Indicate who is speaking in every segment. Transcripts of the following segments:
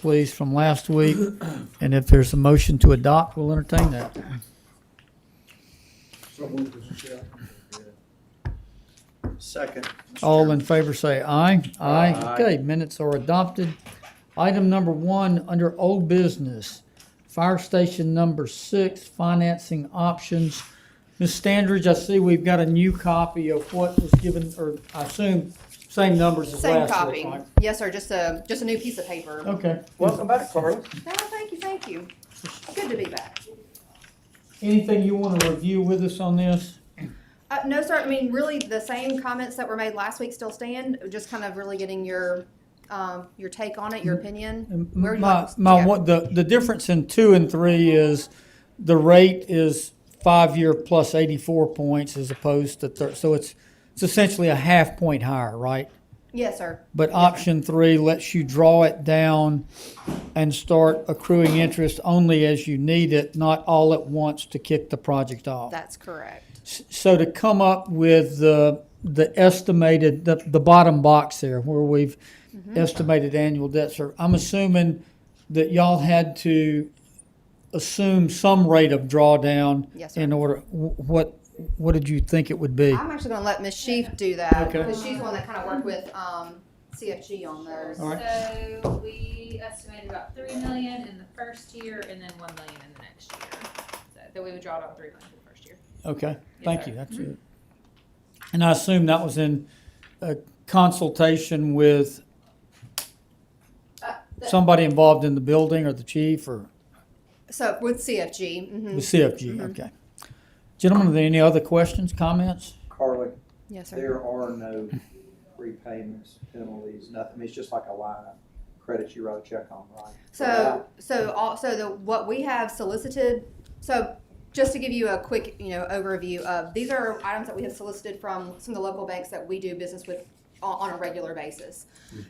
Speaker 1: please, from last week. And if there's a motion to adopt, we'll entertain that.
Speaker 2: So moved, Mr. Chair.
Speaker 3: Second.
Speaker 1: All in favor say aye. Aye.
Speaker 3: Aye.
Speaker 1: Okay, minutes are adopted. Item number 1, under old business, fire station number 6, financing options. Ms. Standridge, I see we've got a new copy of what was given, or I assume same numbers as
Speaker 4: Same
Speaker 1: last
Speaker 4: copy.
Speaker 1: week, right?
Speaker 4: Yes, sir, just a new piece of paper.
Speaker 1: Okay.
Speaker 3: Welcome back, Carla.
Speaker 4: Oh, thank you. Good to be back.
Speaker 1: Anything you want to review with us on this?
Speaker 4: No, sir, I mean, really, the same comments that were made last week still stand, just kind of really getting your take on it, your opinion. Where would you like us to go?
Speaker 1: The difference in 2 and 3 is the rate is 5-year plus 84 points as opposed to, so it's essentially a half point higher, right?
Speaker 4: Yes, sir.
Speaker 1: But
Speaker 4: Yes, sir.
Speaker 1: option 3 lets you draw it down and start accruing interest only as you need it, not all at once to kick the project off.
Speaker 4: That's correct.
Speaker 1: So to come up with the estimated, the bottom box there where we've estimated annual debt service, I'm assuming that y'all had to assume some rate of drawdown
Speaker 4: Yes, sir.
Speaker 1: in order, what did you think it would be?
Speaker 4: I'm actually going to let Ms. Sheaf do that
Speaker 1: Okay.
Speaker 4: because she's the one that kind of worked with CFG on those.
Speaker 1: All right.
Speaker 5: So we estimated about $3 million in the first year and then $1 million in the next year. So that we would draw down $3 million for the first year.
Speaker 1: Okay,
Speaker 5: Yes,
Speaker 1: thank
Speaker 5: sir.
Speaker 1: you, that's it. And I assume that was in consultation with somebody involved in the building or the chief or
Speaker 4: So with CFG.
Speaker 1: the CFG, okay. Gentlemen, are there any other questions, comments?
Speaker 3: Carly,
Speaker 4: Yes, sir.
Speaker 3: there are no prepayments, penalties, nothing. I mean, it's just like a line of credits you write a check on, right?
Speaker 4: So what we have solicited, so just to give you a quick, overview of, these are items that we have solicited from some of the local banks that we do business with on a regular basis.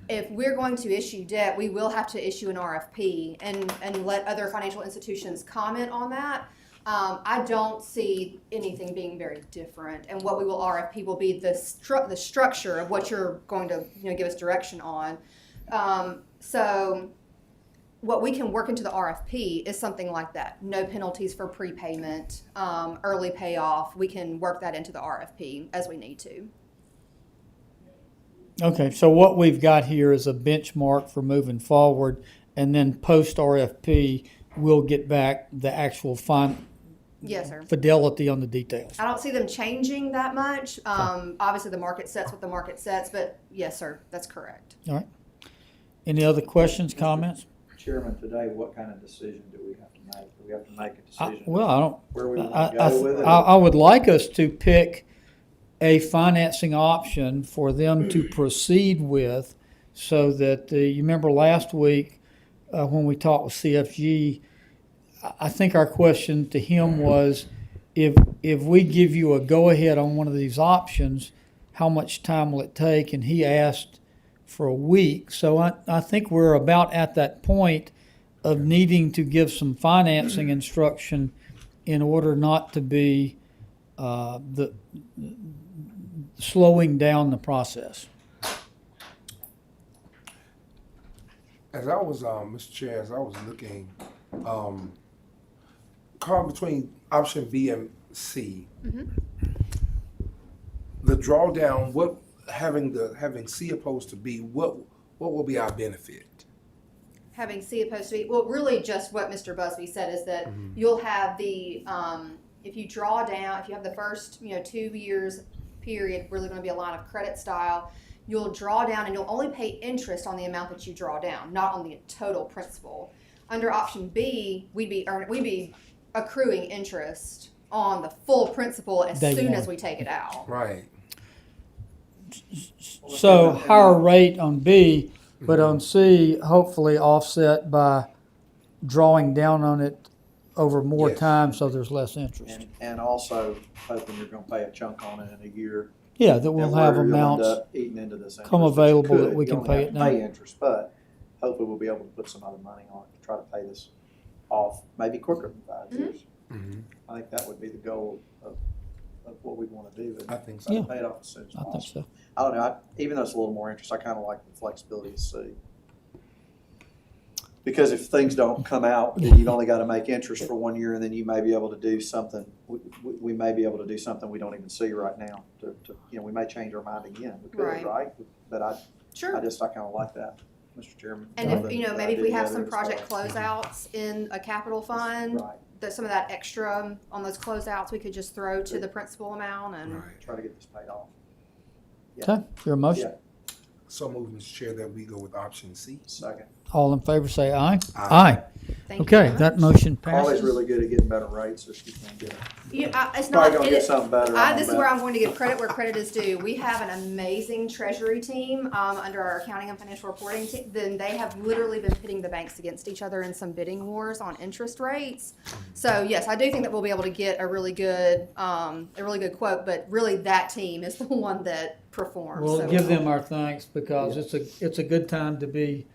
Speaker 4: If we're going to issue debt, we will have to issue an RFP and let other financial institutions comment on that. I don't see anything being very different, and what we will RFP will be the structure of what you're going to give us direction on. So what we can work into the RFP is something like that. No penalties for prepayment, early payoff. We can work that into the RFP as we need to.
Speaker 1: Okay, so what we've got here is a benchmark for moving forward, and then post RFP, we'll get back the actual
Speaker 4: Yes, sir.
Speaker 1: fidelity on the details.
Speaker 4: I don't see them changing that much. Obviously, the market sets what the market sets, but yes, sir, that's correct.
Speaker 1: All right. Any other questions, comments?
Speaker 3: Chairman, today, what kind of decision do we have to make? Do we have to make a decision?
Speaker 1: Well, I don't.
Speaker 3: Where we want
Speaker 1: I,
Speaker 3: to go with it?
Speaker 1: I would like us to pick a financing option for them to proceed with, so that you remember last week when we talked with CFG, I think our question to him was, if we give you a go ahead on one of these options, how much time will it take? And he asked for a week. So I think we're about at that point of needing to give some financing instruction in order not to be slowing down the process.
Speaker 2: As I was, Mr. Chair, as I was looking, Carl, between option B and C, the drawdown, having C opposed to B, what will be our benefit?
Speaker 4: Having C opposed to B, well, really just what Mr. Busby said is that you'll have the, if you draw down, if you have the first, 2 years period, really going to be a line of credit style, you'll draw down and you'll only pay interest on the amount that you draw down, not on the total principal. Under option B, we'd be accruing interest on the full principal as
Speaker 1: Day
Speaker 4: soon
Speaker 1: one.
Speaker 4: as we take it out.
Speaker 2: Right.
Speaker 1: So higher rate on B, but on C, hopefully offset by drawing down on it over more
Speaker 2: Yes.
Speaker 1: time, so there's less interest.
Speaker 3: And also hoping you're going to pay a chunk on it in a year.
Speaker 1: Yeah, that we'll
Speaker 3: and
Speaker 1: have
Speaker 3: where you'll end
Speaker 1: amounts.
Speaker 3: up eating into this interest
Speaker 1: come
Speaker 3: that you
Speaker 1: available that
Speaker 3: could.
Speaker 1: we
Speaker 3: You
Speaker 1: can
Speaker 3: don't
Speaker 1: pay
Speaker 3: have
Speaker 1: it
Speaker 3: to
Speaker 1: now.
Speaker 3: Pay interest, but hopefully we'll be able to put some other money on it to try to pay this off, maybe quicker than 5 years.
Speaker 2: Mm-hmm.
Speaker 3: I think that would be the goal of what we want to do. And
Speaker 2: I think
Speaker 3: try
Speaker 2: so.
Speaker 3: to pay it off as soon as
Speaker 1: I think
Speaker 3: possible.
Speaker 1: so.
Speaker 3: I don't know. Even though it's a little more interest, I kind of like the flexibility to see. Because if things don't come out, then you've only got to make interest for 1 year, and then you may be able to do something, we may be able to do something we don't even see right now. We may change our mind again. We could,
Speaker 4: Right.
Speaker 3: right? But I
Speaker 4: Sure.
Speaker 3: kind of like that, Mr. Chairman.
Speaker 4: And
Speaker 3: Rather
Speaker 4: if,
Speaker 3: than
Speaker 4: maybe if
Speaker 3: idea
Speaker 4: we have
Speaker 3: the
Speaker 4: some
Speaker 3: other
Speaker 4: project
Speaker 3: as well.
Speaker 4: closeouts in a capital fund,
Speaker 3: Right,
Speaker 4: that some of that extra on those closeouts, we could just throw to the principal amount and.
Speaker 2: Right.
Speaker 3: try to get this paid off.
Speaker 1: Okay, your motion?
Speaker 2: So move, Mr. Chair, that we go with option C.
Speaker 3: Second.
Speaker 1: All in favor say aye.
Speaker 2: Aye.
Speaker 4: Thank you
Speaker 1: Okay,
Speaker 4: very
Speaker 1: that
Speaker 4: much.
Speaker 1: motion
Speaker 3: Carly's
Speaker 1: passes.
Speaker 3: really good at getting better rates, so she can get it.
Speaker 4: It's
Speaker 3: Probably
Speaker 4: not,
Speaker 3: gonna get something better.
Speaker 4: this is where I'm going to give credit where credit is due. We have an amazing treasury team under our accounting and financial reporting team. Then they have literally been pitting the banks against each other in some bidding wars on interest rates. So yes, I do think that we'll be able to get a really good quote. But really, that team is the one that performs.
Speaker 1: We'll
Speaker 4: so
Speaker 1: give
Speaker 4: well.
Speaker 1: them our thanks because it's a good time to be,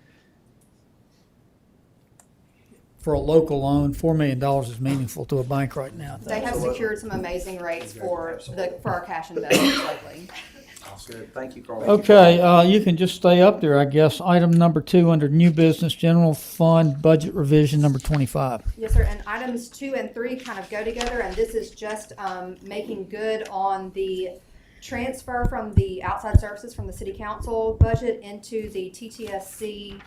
Speaker 1: for a local loan, $4 million is meaningful to a bank right now.
Speaker 4: They have secured some amazing rates for our cash investments lately.
Speaker 3: Good, thank you, Carly.
Speaker 1: Okay, you can just stay up there, I guess. Item number 2 under new business, general fund budget revision number 25.
Speaker 4: Yes, sir, and items 2 and 3 kind of go together, and this is just making good on the transfer from the outside services from the city council budget into the TTSC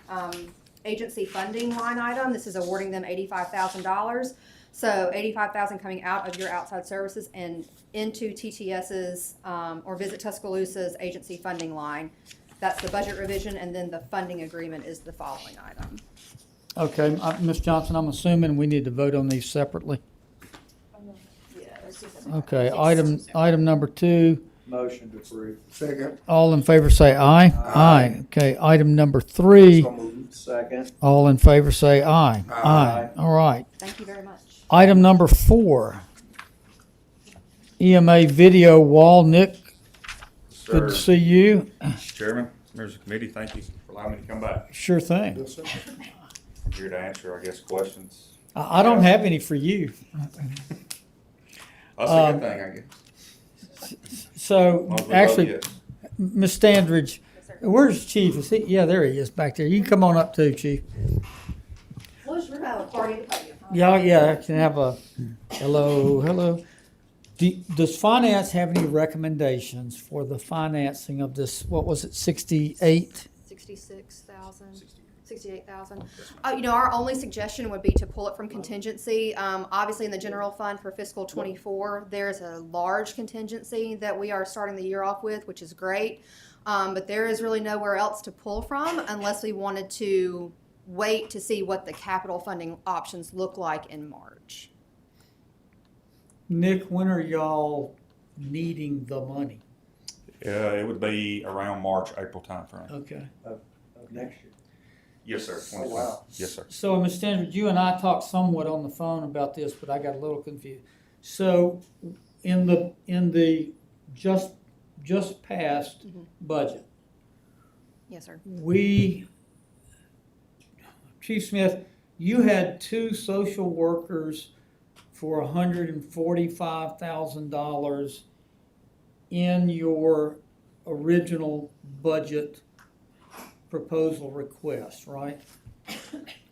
Speaker 4: agency funding line item. This is awarding them $85,000. So $85,000 coming out of your outside services and into TTS's or Visit Tuscaloosa's agency funding line. That's the budget revision, and then the funding agreement is the following item.
Speaker 1: Okay, Ms. Johnson, I'm assuming we need to vote on these separately. Okay, item number 2.
Speaker 3: Motion to approve.
Speaker 2: Second.
Speaker 1: All in favor say aye. Aye. Okay, item number 3.
Speaker 2: So moved.
Speaker 3: Second.
Speaker 1: All in favor say aye.
Speaker 2: Aye.
Speaker 1: All right.
Speaker 4: Thank you very much.
Speaker 1: Item number 4. EMA video wall. Nick, good to see you.
Speaker 6: Chairman, members of the committee, thank you for allowing me to come back.
Speaker 1: Sure thing.
Speaker 2: Yes, sir.
Speaker 6: I'm here to answer, I guess, questions.
Speaker 1: I don't have any for you.
Speaker 6: That's a good thing, I guess.
Speaker 1: So,
Speaker 6: As long as we vote
Speaker 1: actually,
Speaker 6: yes.
Speaker 1: Ms. Standridge, where's Chief? Is he? Yeah, there he is back there. You can come on up too, Chief.
Speaker 4: We'll just have a party at the podium.
Speaker 1: Yeah, I can have a hello. Does finance have any recommendations for the financing of this? What was it, 68?
Speaker 4: 66,000. 68,000. Our only suggestion would be to pull it from contingency. Obviously, in the general fund for fiscal '24, there's a large contingency that we are starting the year off with, which is great. But there is really nowhere else to pull from unless we wanted to wait to see what the capital funding options look like in March.
Speaker 1: Nick, when are y'all needing the money?
Speaker 6: It would be around March, April timeframe.
Speaker 1: Okay.
Speaker 3: Of next year.
Speaker 6: Yes, sir.
Speaker 3: Oh, wow.
Speaker 6: Yes, sir.
Speaker 1: So, Ms. Standard, you and I talked somewhat on the phone about this, but I got a little confused. So, in the just passed budget,
Speaker 4: Yes, sir.
Speaker 1: Chief Smith, you had 2 social workers for $145,000 in your original budget proposal request, right?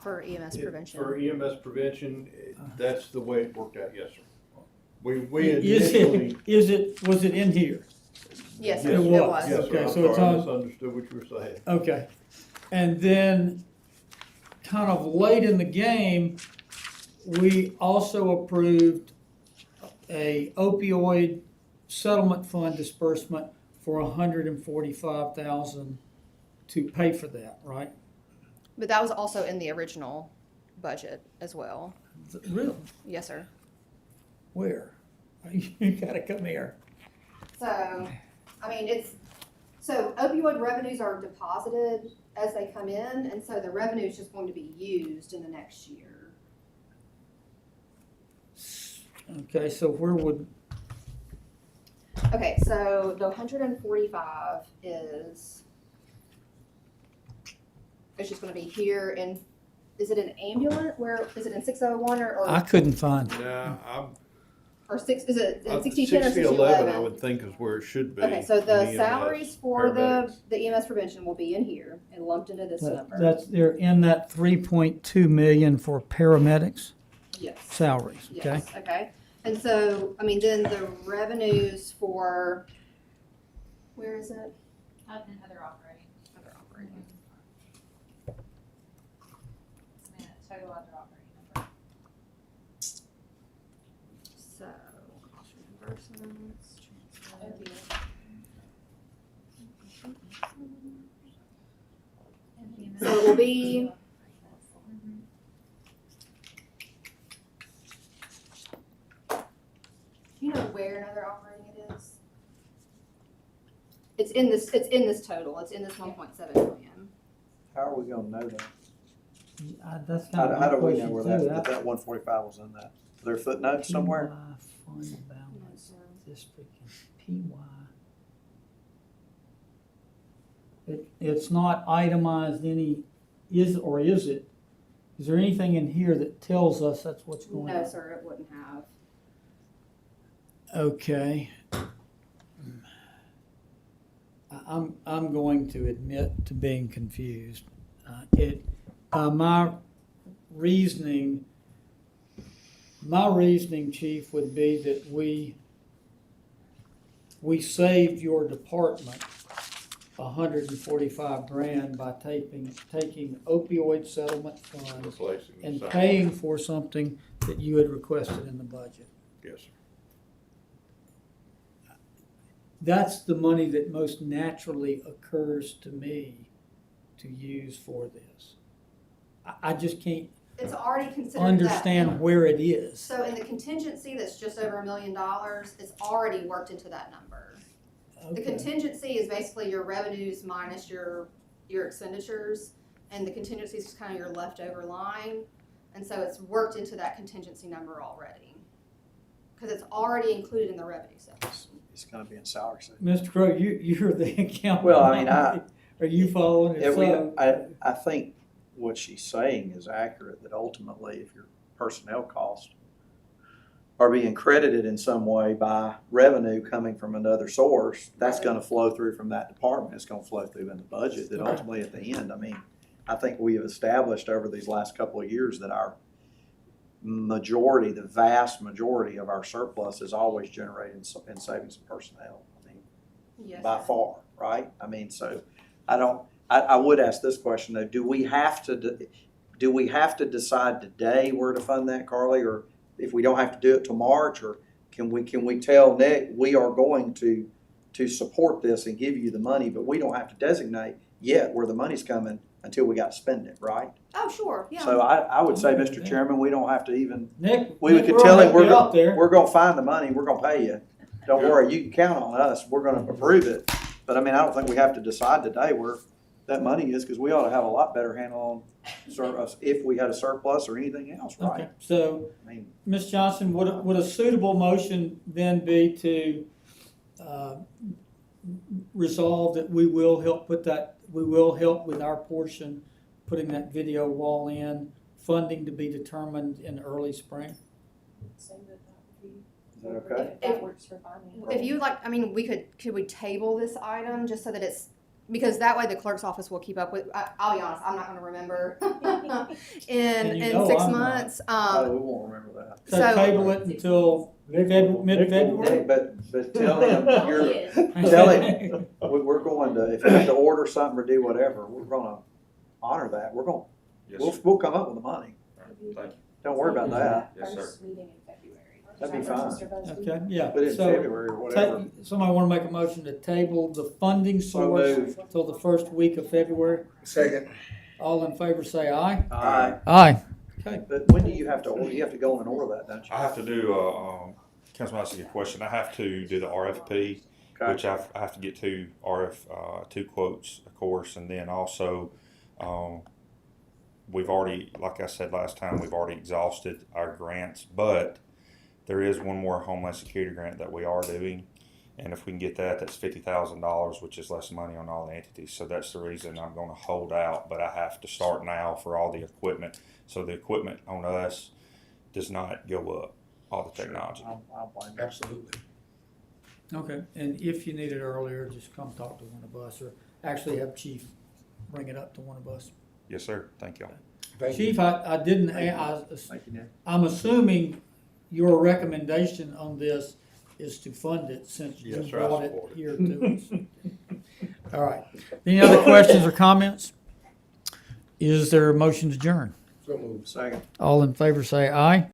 Speaker 4: For EMS prevention.
Speaker 7: For EMS prevention, that's the way it worked out, yes, sir. We
Speaker 1: Was
Speaker 7: initially.
Speaker 1: it in here?
Speaker 4: Yes, sir.
Speaker 1: It
Speaker 4: It
Speaker 1: was.
Speaker 4: was.
Speaker 7: Yes,
Speaker 1: Okay,
Speaker 7: sir,
Speaker 1: so it's
Speaker 7: I
Speaker 1: on-
Speaker 7: misunderstood what you were saying.
Speaker 1: Okay. And then, kind of late in the game, we also approved a opioid settlement fund disbursement for $145,000 to pay for that, right?
Speaker 4: But that was also in the original budget as well.
Speaker 1: Really?
Speaker 4: Yes, sir.
Speaker 1: Where? You gotta come here.
Speaker 4: So, so opioid revenues are deposited as they come in, and so the revenue is just going to be used in the next year.
Speaker 1: Okay, so where would,
Speaker 4: Okay, so the 145 is, it's just gonna be here in, is it an ambulance, where, is it in 601 or?
Speaker 1: I couldn't find it.
Speaker 7: Now,
Speaker 4: or six, is it 60-10 or
Speaker 7: 60-11, I
Speaker 4: 60-11?
Speaker 7: would think is where it should be.
Speaker 4: Okay, so
Speaker 7: in
Speaker 4: the
Speaker 7: EMS,
Speaker 4: salaries for
Speaker 7: paramedics.
Speaker 4: the EMS prevention will be in here and lumped into this number.
Speaker 1: That's, they're in that 3.2 million for paramedics
Speaker 4: Yes.
Speaker 1: salaries, okay?
Speaker 4: Yes, okay. And so, I mean, then the revenues for, where is it?
Speaker 5: And other operating.
Speaker 4: Other operating.
Speaker 5: Yeah, total other operating number.
Speaker 4: So, cost reimbursements, transfer. So it will be, you know where another operating it is? It's in this total, it's in this 1.7 million.
Speaker 3: How are we gonna know that?
Speaker 1: That's
Speaker 3: How,
Speaker 1: kind of
Speaker 3: how
Speaker 1: my
Speaker 3: do we know
Speaker 1: question
Speaker 3: where
Speaker 1: too.
Speaker 3: that 145 was in that? Is there a footnote somewhere?
Speaker 1: PY fund balance, district, and PY. It's not itemized any, is it? Is there anything in here that tells us that's what's going on?
Speaker 4: No, sir, it wouldn't have.
Speaker 1: Okay. I'm going to admit to being confused. My reasoning, Chief, would be that we saved your department $145,000 by taking opioid settlement funds
Speaker 7: Replacing the
Speaker 1: and
Speaker 7: salary.
Speaker 1: paying for something that you had requested in the budget.
Speaker 7: Yes, sir.
Speaker 1: That's the money that most naturally occurs to me to use for this. I just can't
Speaker 4: It's already considered
Speaker 1: understand
Speaker 4: that.
Speaker 1: where it is.
Speaker 4: So in the contingency that's just over $1 million, it's already worked into that number. The
Speaker 1: Okay.
Speaker 4: contingency is basically your revenues minus your expenditures, and the contingency is just kind of your leftover line. And so it's worked into that contingency number already. Because it's already included in the revenue section.
Speaker 3: It's gonna be in salary section.
Speaker 1: Mr. Crowe, you're the accountant.
Speaker 3: Well, I mean,
Speaker 1: Are you following it?
Speaker 3: If we,
Speaker 1: So-
Speaker 3: I think what she's saying is accurate, that ultimately if your personnel costs are being credited in some way by revenue coming from another source, that's gonna flow through from that department, it's gonna flow through in the budget, that ultimately at the end, I mean, I think we have established over these last couple of years that our majority, the vast majority of our surplus is always generated in savings and personnel, I mean,
Speaker 4: Yes.
Speaker 3: by far, right? I mean, so I would ask this question though, do we have to decide today where to fund that, Carly, or if we don't have to do it till March, or can we tell Nick, we are going to support this and give you the money, but we don't have to designate yet where the money's coming until we got to spend it, right?
Speaker 4: Oh, sure, yeah.
Speaker 3: So I would say, Mr. Chairman, we don't have to even,
Speaker 1: Nick,
Speaker 3: we
Speaker 1: Nick,
Speaker 3: could
Speaker 1: we'll
Speaker 3: tell him
Speaker 1: help you out there.
Speaker 3: we're gonna find the money, we're gonna pay you. Don't worry, you can count on us, we're gonna approve it. But I mean, I don't think we have to decide today where that money is, because we ought to have a lot better handle on if we had a surplus or anything else, right?
Speaker 1: Okay, so,
Speaker 3: I mean,
Speaker 1: Ms. Johnson, would a suitable motion then be to resolve that we will help with our portion, putting that video wall in, funding to be determined in early spring?
Speaker 3: is that okay?
Speaker 8: That works for finance.
Speaker 4: If you like, I mean, could we table this item just so that it's, because that way the clerk's office will keep up with, I'll be honest, I'm not gonna remember
Speaker 1: And you
Speaker 4: in
Speaker 1: know
Speaker 4: 6
Speaker 1: I'm not.
Speaker 4: months.
Speaker 3: Oh, we won't remember that.
Speaker 1: So
Speaker 4: So-
Speaker 1: table it until mid-February?
Speaker 3: But tell him,
Speaker 8: Yes.
Speaker 3: tell him, we're going to, if you have to order something or do whatever, we're gonna honor that,
Speaker 6: Yes,
Speaker 3: we'll,
Speaker 6: sir.
Speaker 3: we'll come up with the money,
Speaker 6: Thank you.
Speaker 3: don't worry about that.
Speaker 6: Yes, sir.
Speaker 8: First meeting in February.
Speaker 3: That'd be fine.
Speaker 1: Okay, yeah.
Speaker 3: Put it in
Speaker 1: So,
Speaker 3: February or whatever.
Speaker 1: somebody wanna make a motion to table the funding
Speaker 3: So
Speaker 1: source
Speaker 3: moved.
Speaker 1: till the first week of February?
Speaker 2: Second.
Speaker 1: All in favor say aye.
Speaker 3: Aye.
Speaker 1: Aye. Okay.
Speaker 3: But when do you have to order, you have to go in and order that, don't you?
Speaker 6: I have to do, Councilman, that's a good question. I have to do the RFP,
Speaker 3: Okay.
Speaker 6: which I have to get two two quotes, of course, and then also, we've already, like I said last time, we've already exhausted our grants, but there is one more Homeland Security grant that we are doing. And if we can get that, that's $50,000, which is less money on all the entities. So that's the reason I'm going to hold out, but I have to start now for all the equipment. So the equipment on us does not go up. all the technology.
Speaker 3: I'll blame you.
Speaker 2: Absolutely.
Speaker 1: Okay, and if you need it earlier, just come talk to one of us, or actually have Chief bring it up to one of us.
Speaker 6: Yes, sir. Thank y'all.
Speaker 2: Thank you.
Speaker 1: Chief, I didn't,
Speaker 3: Thank you, Nick.
Speaker 1: I'm assuming your recommendation on this is to fund it since you
Speaker 7: Yes, sir, I
Speaker 1: brought it
Speaker 7: support it.
Speaker 1: here to us. All right. Any other questions or comments? Is there a motion to adjourn?
Speaker 2: So moved.
Speaker 3: Second.
Speaker 1: All in favor say aye.